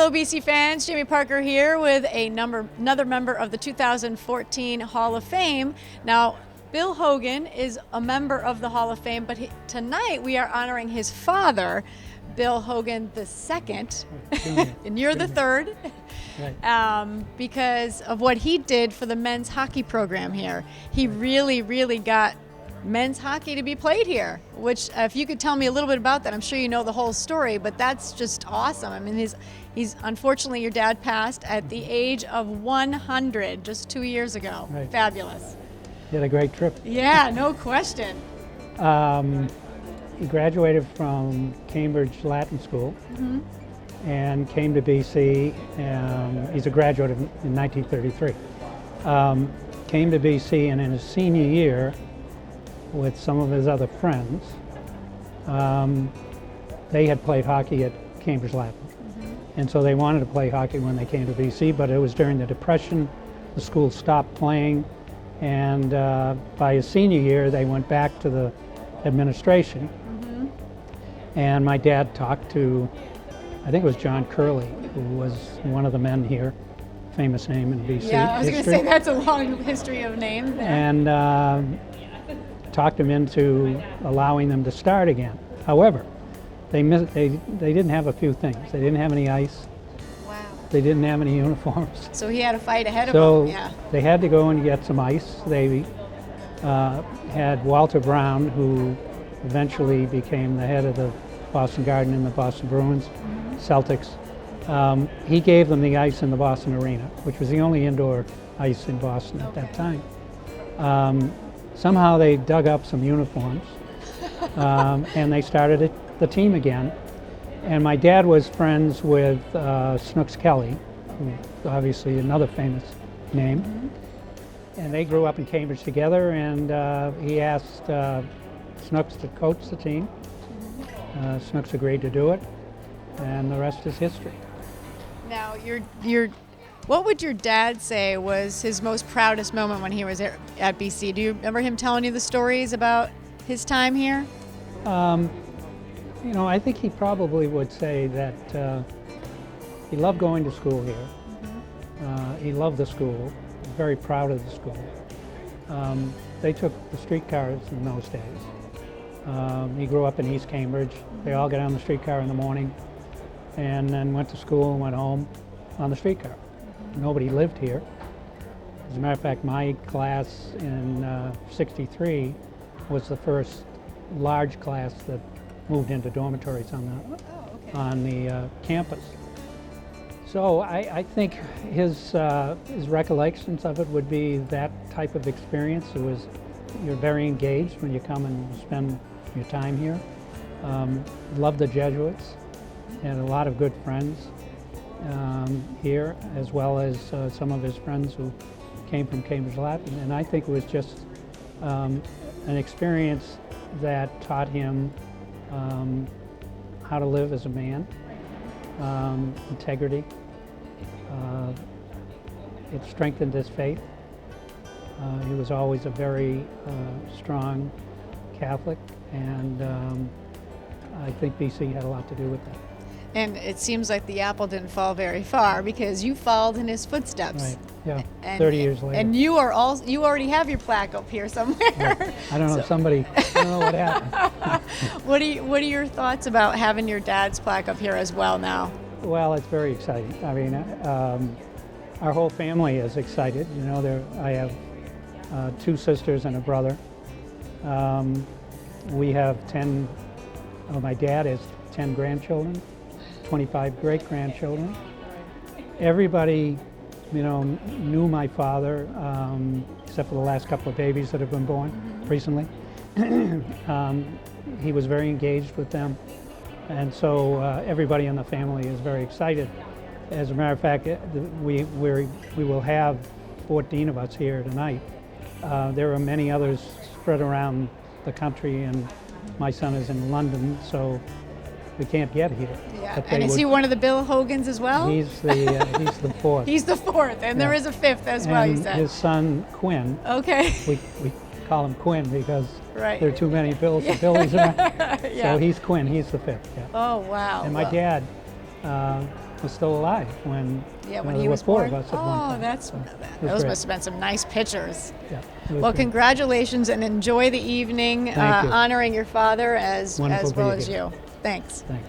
Hello BC fans, Jamie Parker here with another member of the 2014 Hall of Fame. Now, Bill Hogan is a member of the Hall of Fame, but tonight we are honoring his father, Bill Hogan II, and you're the third, right. Because of what he did for the men's hockey program here. He really got men's hockey to be played here, which if you could tell me a little bit about that, I'm sure you know the whole story, but that's just awesome. I mean, he's unfortunately, your dad passed at the age of 100 just 2 years ago. Right. Fabulous. He had a great trip. Yeah, no question. He graduated from Cambridge Latin School and came to BC. He's a graduate in 1933. Came to BC, and in his senior year, with some of his other friends, they had played hockey at Cambridge Latin. And so they wanted to play hockey when they came to BC, but it was during the Depression. The school stopped playing, and by his senior year, they went back to the administration. And my dad talked to, I think it was John Curley, who was one of the men here, famous name in BC Yeah, I was going to history. say that's a long history of names there. And talked him into allowing them to start again. However, they didn't have a few things. They didn't have any ice. Wow. They didn't have any uniforms. So he had a fight ahead of So him. Yeah. they had to go and get some ice. They had Walter Brown, who eventually became the head of the Boston Garden and the Boston Bruins, Celtics. He gave them the ice in the Boston Arena, which was the only indoor ice in Boston at that time. Somehow they dug up some uniforms and they started the team again. And my dad was friends with Snooks Kelly, who's obviously another famous name. And they grew up in Cambridge together, and he asked Snooks to coach the team. Snooks agreed to do it, and the rest is history. Now, what would your dad say was his most proudest moment when he was at BC? Do you remember him telling you the stories about his time here? You know, I think he probably would say that he loved going to school here. He loved the school, very proud of the school. They took the streetcars in those days. He grew up in East Cambridge. They all got on the streetcar in the morning and then went to school and went home on the streetcar. Nobody lived here. As a matter of fact, my class in '63 was the first large class that moved into dormitories on the campus. So I think his recollections of it would be that type of experience. You're very engaged when you come and spend your time here. Loved the Jesuits, had a lot of good friends here, as well as some of his friends who came from Cambridge Latin. And I think it was just an experience that taught him how to live as a man, integrity. It strengthened his faith. He was always a very strong Catholic, and I think BC had a lot to do with that. And it seems like the apple didn't fall very far, because you followed in his footsteps. Right. Yeah. And 30 years later. And you already have your plaque up here somewhere. Yeah. I don't know. I don't know what happened. What are your thoughts about having your dad's plaque up here as well now? Well, it's very exciting. I mean, our whole family is excited. You know, I have 2 sisters and a brother. We have my dad has 10 grandchildren, 25 great-grandchildren. Everybody, you know, knew my father, except for the last couple of babies that have been born recently. He was very engaged with them, and so everybody in the family is very excited. As a matter of fact, we will have 14 of us here tonight. There are many others spread around the country, and my son is in London, so we can't get here. Yeah. And is he one of the Bill Hogans as well? He's the fourth. He's the fourth, and there is a fifth as well, you said. His son, Quinn. Okay. We call him Quinn because right. there are too many Bills and Billies around. Yeah. So he's Quinn, he's the fifth. Yeah. Oh, wow. And my dad was still alive when, when there he were was four born. of us at one Oh, time. that's So, those great. must have been some nice pictures. Yeah, it was Well, great. congratulations and enjoy the evening Thank you. honoring your father as Wonderful to well be as here. you. Thanks. Thanks.